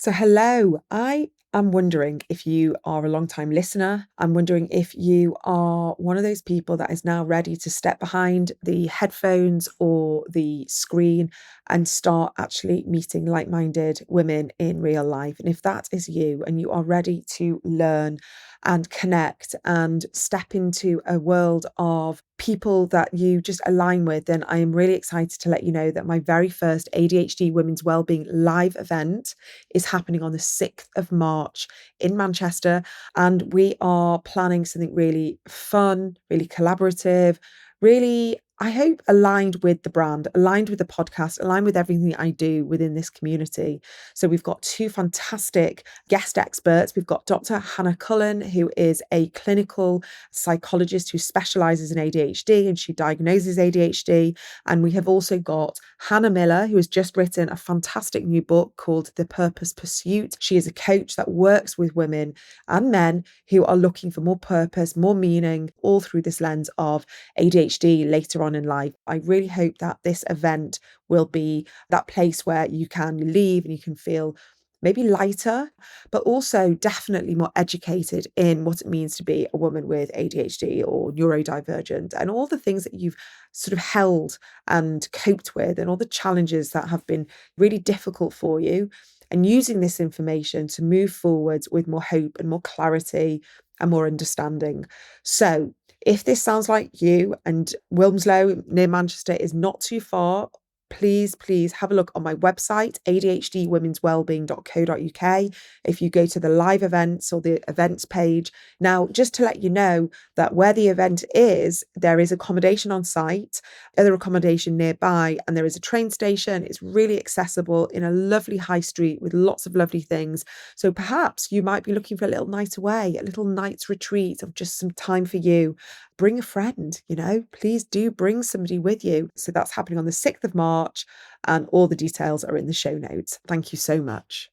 So, hello. I am wondering if you are a long-time listener. I'm wondering if you are one of those people that is now ready to step behind the headphones or the screen and start actually meeting like-minded women in real life. And if that is you and you are ready to learn and connect and step into a world of people that you just align with, then I am really excited to let you know that my very first ADHD Women's Wellbeing live event is happening on the 6th of March in Manchester. And we are planning something really fun, really collaborative, really, I hope, aligned with the brand, aligned with the podcast, aligned with everything I do within this community. So we've got two fantastic guest experts. We've got Dr. Hannah Cullen, who is a clinical psychologist who specializes in ADHD and she diagnoses ADHD. And we have also got Hannah Miller, who has just written a fantastic new book called The Purpose Pursuit. She is a coach that works with women and men who are looking for more purpose, more meaning, all through this lens of ADHD later on in life. I really hope that this event will be that place where you can leave and you can feel maybe lighter, but also definitely more educated in what it means to be a woman with ADHD or neurodivergent and all the things that you've sort of held and coped with and all the challenges that have been really difficult for you, and using this information to move forwards with more hope and more clarity and more understanding. So if this sounds like you and Wilmslow near Manchester is not too far, please have a look on my website, adhdwomenswellbeing.co.uk. If you go to the live events or the events page. Now, just to let you know that where the event is, there is accommodation on site, other accommodation nearby, and there is a train station. It's really accessible in a lovely high street with lots of lovely things. So perhaps you might be looking for a little night away, a little night's retreat of just some time for you. Bring a friend, please do bring somebody with you. So that's happening on the 6th of March, and all the details are in the show notes. Thank you so much.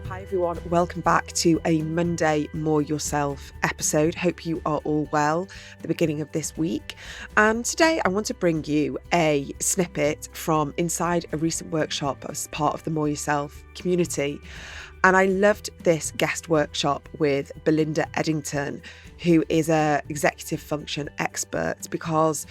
Hi everyone, welcome back to a Monday More Yourself episode. Hope you are all well at the beginning of this week. And today I want to bring you a snippet from inside a recent workshop as part of the More Yourself community. And I loved this guest workshop with Belinda Edington, who is an executive function expert, because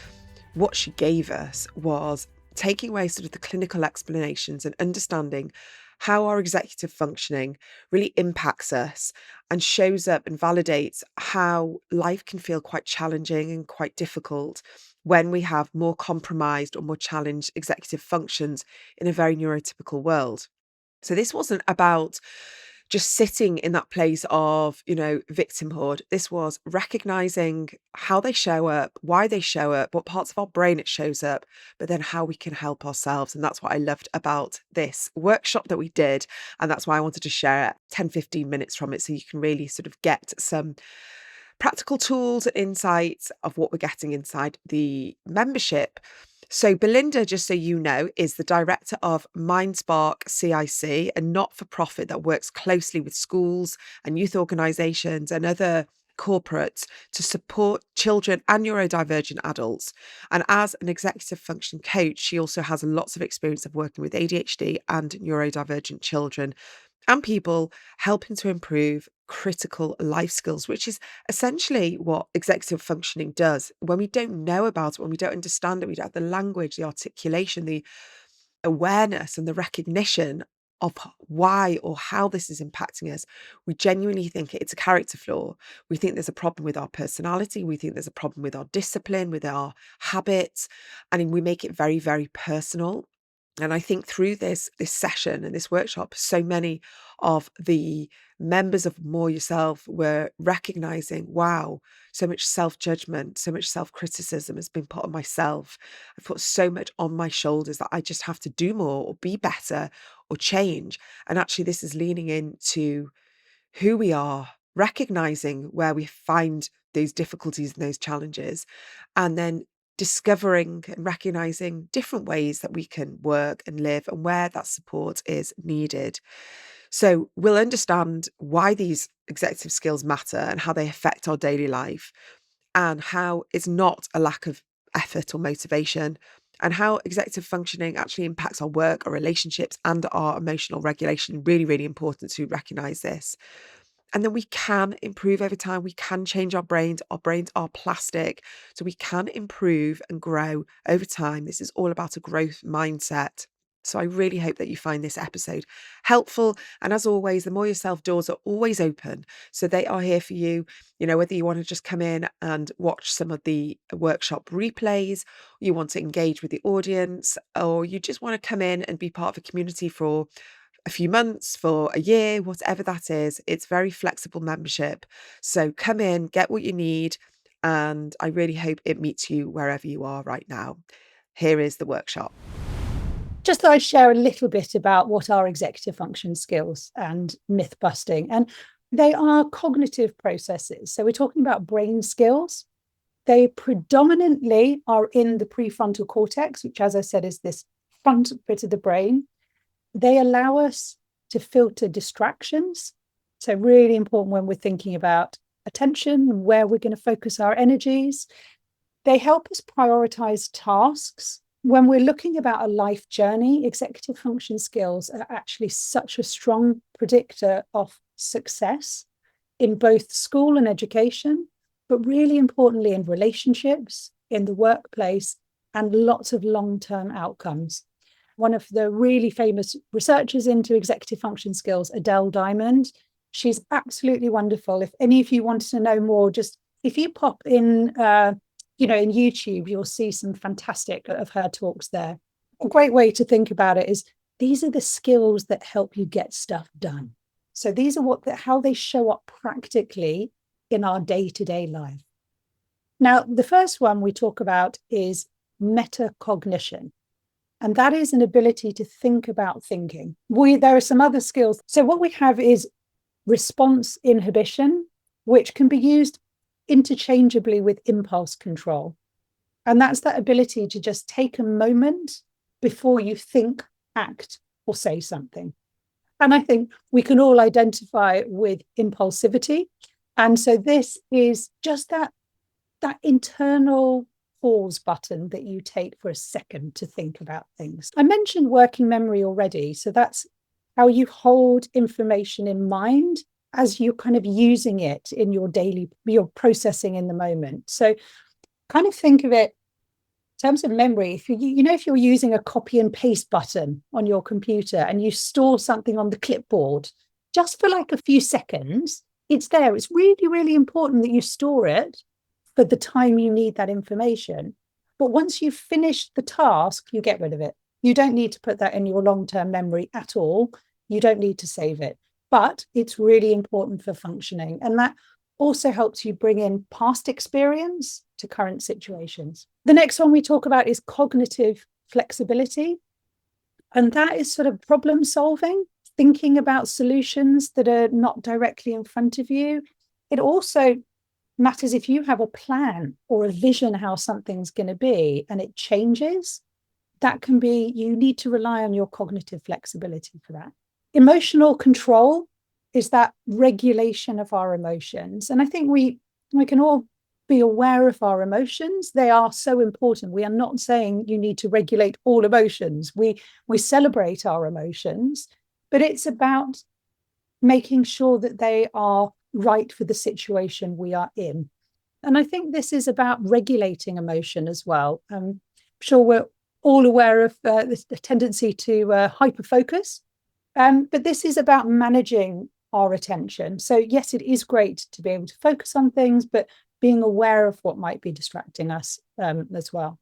what she gave us was taking away sort of the clinical explanations and understanding how our executive functioning really impacts us and shows up and validates how life can feel quite challenging and quite difficult when we have more compromised or more challenged executive functions in a very neurotypical world. So this wasn't about just sitting in that place of, victimhood. This was recognizing how they show up, why they show up, what parts of our brain it shows up, but then how we can help ourselves. And that's what I loved about this workshop that we did. And that's why I wanted to share 10-15 minutes from it so you can really sort of get some practical tools and insights of what we're getting inside the membership. So Belinda, just so you know, is the director of MindSpark CIC, a not-for-profit that works closely with schools and youth organisations and other corporates to support children and neurodivergent adults. And as an executive function coach, she also has lots of experience of working with ADHD and neurodivergent children and people, helping to improve critical life skills, which is essentially what executive functioning does. When we don't know about it, when we don't understand it, we don't have the language, the articulation, the awareness and the recognition of why or how this is impacting us, we genuinely think it's a character flaw. We think there's a problem with our personality. We think there's a problem with our discipline, with our habits, and we make it very, very personal. And I think through this session and this workshop, so many of the members of More Yourself were recognizing, wow, so much self-judgment, so much self-criticism has been put on myself. I've put so much on my shoulders that I just have to do more or be better or change. And actually, this is leaning into who we are, recognizing where we find those difficulties and those challenges, and then discovering and recognizing different ways that we can work and live and where that support is needed. So we'll understand why these executive skills matter and how they affect our daily life, and how it's not a lack of effort or motivation, and how executive functioning actually impacts our work, our relationships, and our emotional regulation. Really, really important to recognise this. And then we can improve over time. We can change our brains. Our brains are plastic. So we can improve and grow over time. This is all about a growth mindset. So I really hope that you find this episode helpful. And as always, the More Yourself doors are always open. So they are here for you. You know, whether you want to just come in and watch some of the workshop replays, you want to engage with the audience, or you just want to come in and be part of a community for a few months, for a year, whatever that is, it's very flexible membership. So come in, get what you need. And I really hope it meets you wherever you are right now. Here is the workshop. Just thought I'd share a little bit about what are executive function skills and myth busting. And they are cognitive processes. So we're talking about brain skills. They predominantly are in the prefrontal cortex, which, as I said, is this front bit of the brain. They allow us to filter distractions. So really important when we're thinking about attention and where we're going to focus our energies. They help us prioritize tasks. When we're looking about a life journey, executive function skills are actually such a strong predictor of success in both school and education, but really importantly in relationships, in the workplace, and lots of long-term outcomes. One of the really famous researchers into executive function skills, Adele Diamond, she's absolutely wonderful. If any of you wanted to know more, just if you pop in in YouTube, you'll see some fantastic of her talks there. A great way to think about it is these are the skills that help you get stuff done. So these are how they show up practically in our day-to-day life. Now, the first one we talk about is metacognition. And that is an ability to think about thinking. There are some other skills. So what we have is response inhibition, which can be used interchangeably with impulse control. And that's that ability to just take a moment before you think, act, or say something. And I think we can all identify with impulsivity. And so this is just that internal pause button that you take for a second to think about things. I mentioned working memory already. So that's how you hold information in mind as you're kind of using it in your processing in the moment. So kind of think of it in terms of memory. If you're using a copy and paste button on your computer and you store something on the clipboard, just for like a few seconds, it's there. It's really, really important that you store it for the time you need that information. But once you've finished the task, you get rid of it. You don't need to put that in your long-term memory at all. You don't need to save it. But it's really important for functioning. And that also helps you bring in past experience to current situations. The next one we talk about is cognitive flexibility. And that is sort of problem solving, thinking about solutions that are not directly in front of you. It also matters if you have a plan or a vision how something's going to be and it changes. You need to rely on your cognitive flexibility for that. Emotional control is that regulation of our emotions. And I think we can all be aware of our emotions. They are so important. We are not saying you need to regulate all emotions. We celebrate our emotions, but it's about making sure that they are right for the situation we are in. And I think this is about regulating emotion as well. I'm sure we're all aware of the tendency to hyperfocus. But this is about managing our attention. So yes, it is great to be able to focus on things, but being aware of what might be distracting us as well.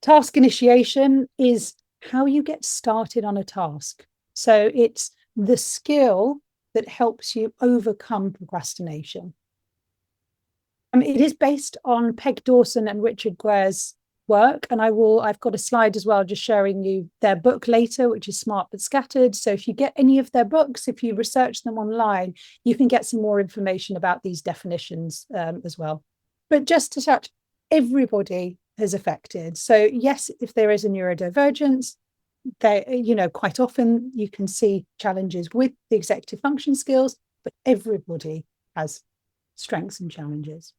Task initiation is how you get started on a task. So it's the skill that helps you overcome procrastination. It is based on Peg Dawson and Richard Guer's work, and I've got a slide as well just showing you their book later, which is Smart but Scattered. So if you get any of their books, if you research them online, you can get some more information about these definitions as well. But just to touch, everybody is affected. So yes, if there is a neurodivergence, quite often you can see challenges with the executive function skills, but everybody has strengths and challenges.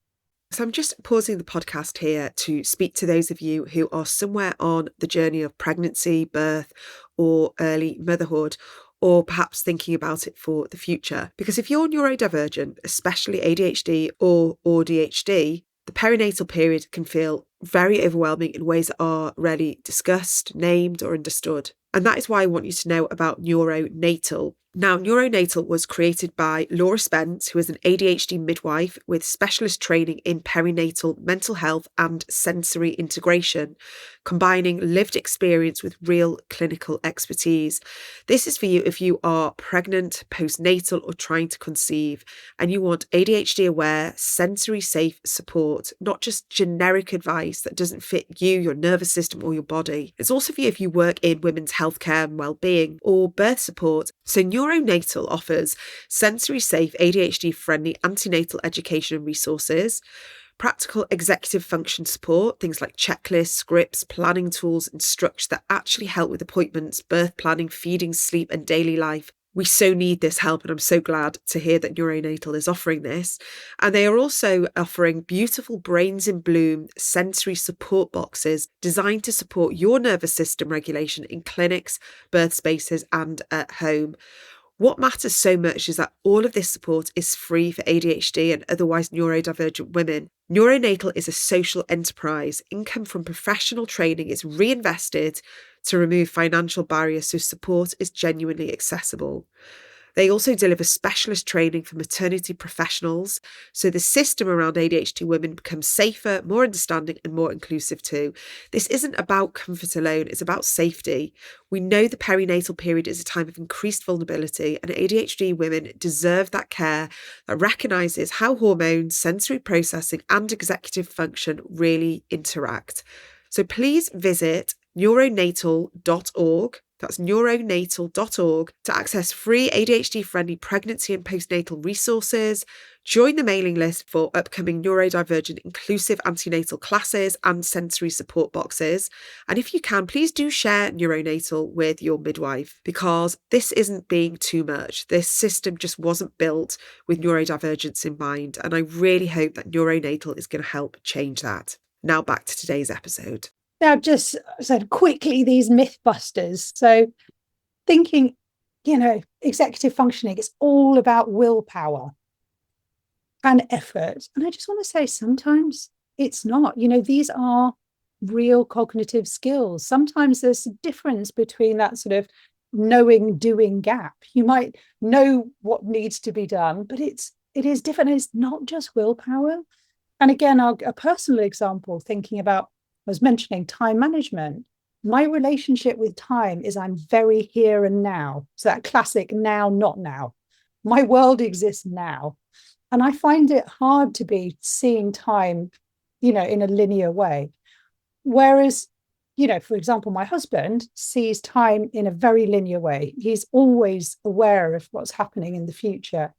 So I'm just pausing the podcast here to speak to those of you who are somewhere on the journey of pregnancy, birth, or early motherhood, or perhaps thinking about it for the future. Because if you're neurodivergent, especially ADHD or ADHD, the perinatal period can feel very overwhelming in ways that are rarely discussed, named, or understood. And that is why I want you to know about Neuronatal. Now, Neuronatal was created by Laura Spence, who is an ADHD midwife with specialist training in perinatal mental health and sensory integration, combining lived experience with real clinical expertise. This is for you if you are pregnant, postnatal, or trying to conceive, and you want ADHD aware, sensory safe support, not just generic advice that doesn't fit you, your nervous system, or your body. It's also for you if you work in women's healthcare and well-being or birth support. So Neuronatal offers sensory safe, ADHD friendly antenatal education and resources, practical executive function support, things like checklists, scripts, planning tools, and structure that actually help with appointments, birth planning, feeding, sleep, and daily life. We so need this help, and I'm so glad to hear that Neuronatal is offering this. And they are also offering beautiful Brains in Bloom sensory support boxes designed to support your nervous system regulation in clinics, birth spaces, and at home. What matters so much is that all of this support is free for ADHD and otherwise neurodivergent women. Neuronatal is a social enterprise. Income from professional training is reinvested to remove financial barriers so support is genuinely accessible. They also deliver specialist training for maternity professionals, so the system around ADHD women becomes safer, more understanding, and more inclusive too. This isn't about comfort alone, it's about safety. We know the perinatal period is a time of increased vulnerability, and ADHD women deserve that care that recognises how hormones, sensory processing, and executive function really interact. So please visit neuronatal.org. That's neuronatal.org to access free ADHD-friendly pregnancy and postnatal resources, join the mailing list for upcoming neurodivergent inclusive antenatal classes and sensory support boxes. And if you can, please do share Neuronatal with your midwife, because this isn't being too much. This system just wasn't built with neurodivergence in mind. And I really hope that Neuronatal is going to help change that. Now back to today's episode. Now, just said quickly, these myth busters. So thinking, executive functioning, it's all about willpower and effort. And I just want to say sometimes it's not. These are real cognitive skills. Sometimes there's a difference between that sort of knowing, doing gap. You might know what needs to be done, but it is different. It's not just willpower. And again, a personal example, thinking about, I was mentioning time management. My relationship with time is I'm very here and now. So that classic now, not now. My world exists now. And I find it hard to be seeing time, in a linear way. Whereas, for example, my husband sees time in a very linear way. He's always aware of what's happening in the future.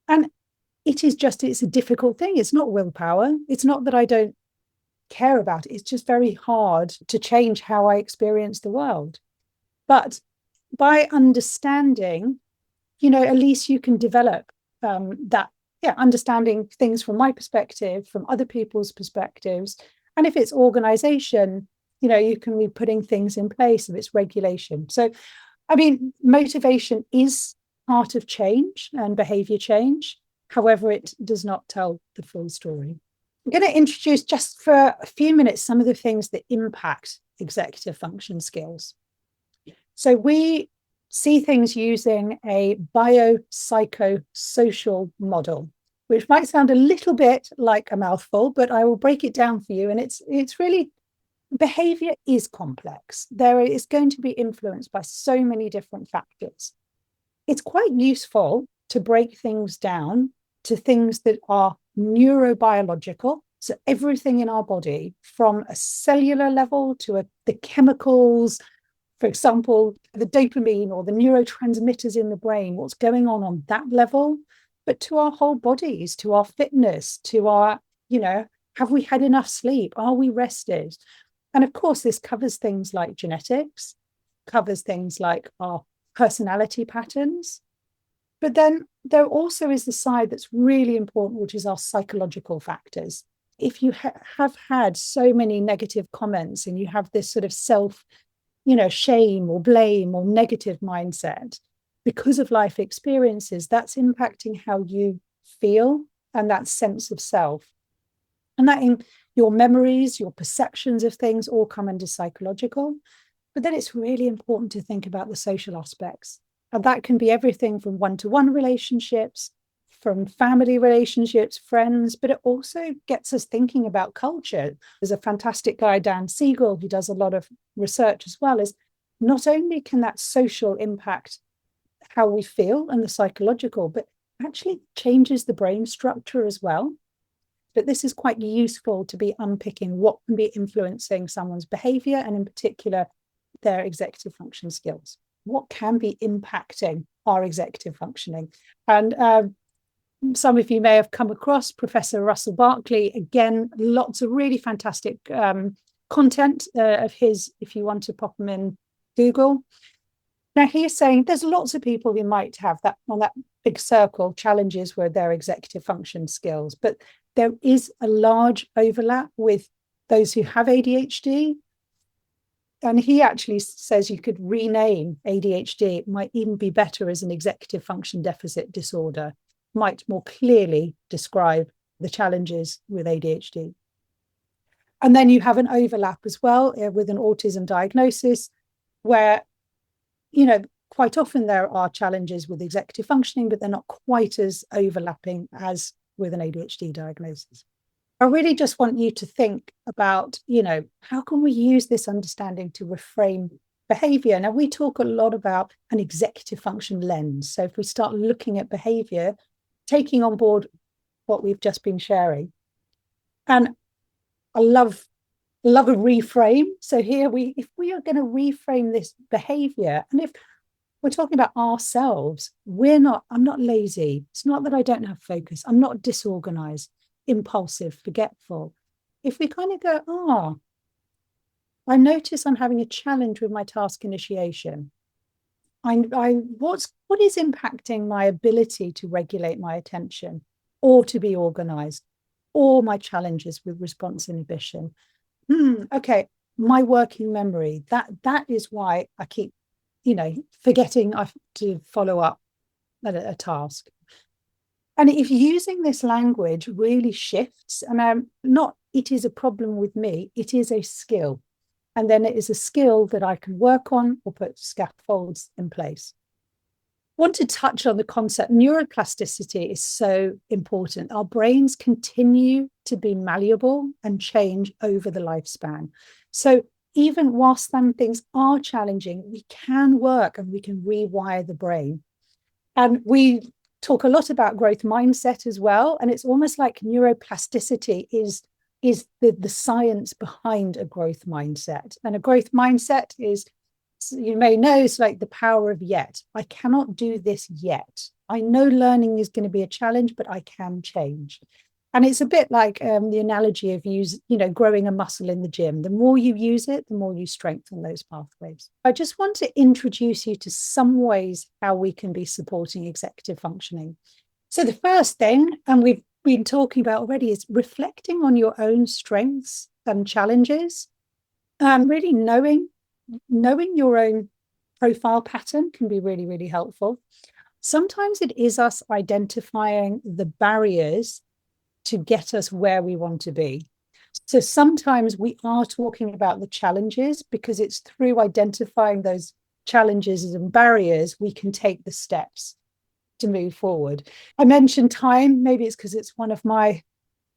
And it's a difficult thing. It's not willpower. It's not that I don't care about it. It's just very hard to change how I experience the world. But by understanding, at least you can develop understanding things from my perspective, from other people's perspectives. And if it's organization, you can be putting things in place, if it's regulation. So, motivation is part of change and behavior change. However, it does not tell the full story. I'm going to introduce just for a few minutes some of the things that impact executive function skills. So we see things using a biopsychosocial model, which might sound a little bit like a mouthful, but I will break it down for you. And it's really, behavior is complex. There is going to be influenced by so many different factors. It's quite useful to break things down to things that are neurobiological. So everything in our body, from a cellular level to the chemicals, for example, the dopamine or the neurotransmitters in the brain, what's going on that level, but to our whole bodies, to our fitness, to our, have we had enough sleep? Are we rested? And of course, this covers things like genetics, covers things like our personality patterns. But then there also is the side that's really important, which is our psychological factors. if you have had so many negative comments and you have this sort of self, shame or blame or negative mindset because of life experiences, that's impacting how you feel and that sense of self. And that in your memories, your perceptions of things all come under psychological. But then it's really important to think about the social aspects. And that can be everything from one-to-one relationships, from family relationships, friends, but it also gets us thinking about culture. There's a fantastic guy, Dan Siegel, who does a lot of research as well, is not only can that social impact how we feel and the psychological, but actually changes the brain structure as well. But this is quite useful to be unpicking what can be influencing someone's behavior and in particular, their executive function skills. What can be impacting our executive functioning? And some of you may have come across Professor Russell Barkley. Again, lots of really fantastic content of his, if you want to pop them in Google. Now, he's saying there's lots of people who might have that on that big circle challenges with their executive function skills, but there is a large overlap with those who have ADHD. And he actually says you could rename ADHD. It might even be better as an executive function deficit disorder, might more clearly describe the challenges with ADHD. And then you have an overlap as well with an autism diagnosis where, quite often there are challenges with executive functioning, but they're not quite as overlapping as with an ADHD diagnosis. I really just want you to think about, how can we use this understanding to reframe behavior? Now, we talk a lot about an executive function lens. So if we start looking at behavior, taking on board what we've just been sharing. And I love a reframe. So here if we are going to reframe this behavior, and if we're talking about ourselves, I'm not lazy. It's not that I don't have focus. I'm not disorganized, impulsive, forgetful. If we kind of go, I notice I'm having a challenge with my task initiation. What is impacting my ability to regulate my attention or to be organized, or my challenges with response inhibition? Okay, my working memory, that is why I keep, forgetting to follow up a task. And if using this language really shifts, and not it is a problem with me, it is a skill. And then it is a skill that I can work on or put scaffolds in place. I want to touch on the concept. Neuroplasticity is so important. Our brains continue to be malleable and change over the lifespan. So even whilst some things are challenging, we can work and we can rewire the brain. And we talk a lot about growth mindset as well. And it's almost like neuroplasticity is the science behind a growth mindset. And a growth mindset is, you may know, it's like the power of yet. I cannot do this yet. I know learning is going to be a challenge, but I can change. And it's a bit like the analogy of growing a muscle in the gym. The more you use it, the more you strengthen those pathways. I just want to introduce you to some ways how we can be supporting executive functioning. So the first thing, and we've been talking about already, is reflecting on your own strengths and challenges. Really knowing your own profile pattern can be really, really helpful. Sometimes it is us identifying the barriers to get us where we want to be. So sometimes we are talking about the challenges because it's through identifying those challenges and barriers we can take the steps to move forward. I mentioned time. Maybe it's because it's one of my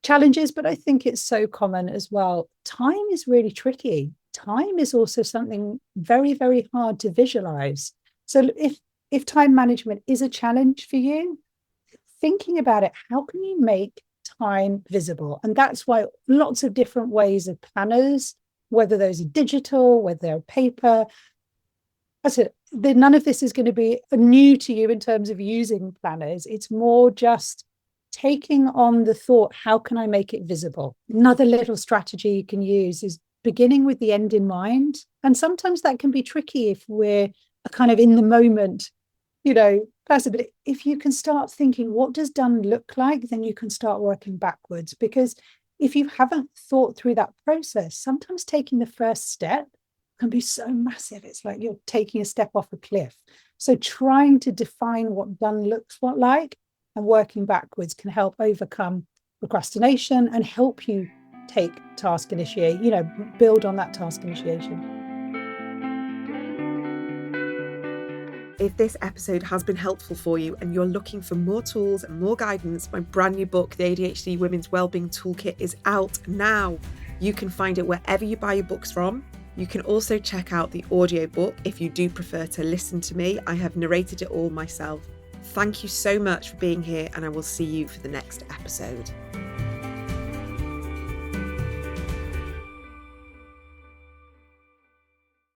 challenges, but I think it's so common as well. Time is really tricky. Time is also something very, very hard to visualize. So if time management is a challenge for you, thinking about it, how can you make time visible? And that's why lots of different ways of planners, whether those are digital, whether they're paper. None of this is going to be new to you in terms of using planners. It's more just taking on the thought, how can I make it visible? Another little strategy you can use is beginning with the end in mind. And sometimes that can be tricky if we're kind of in the moment, person. But if you can start thinking, what does done look like? Then you can start working backwards, because if you haven't thought through that process, sometimes taking the first step can be so massive. It's like you're taking a step off a cliff. So trying to define what done looks like and working backwards can help overcome procrastination and help you take task initiate, build on that task initiation. If this episode has been helpful for you and you're looking for more tools and more guidance, my brand new book, The ADHD Women's Wellbeing Toolkit, is out now. You can find it wherever you buy your books from. You can also check out the audiobook if you do prefer to listen to me. I have narrated it all myself. Thank you so much for being here, and I will see you for the next episode.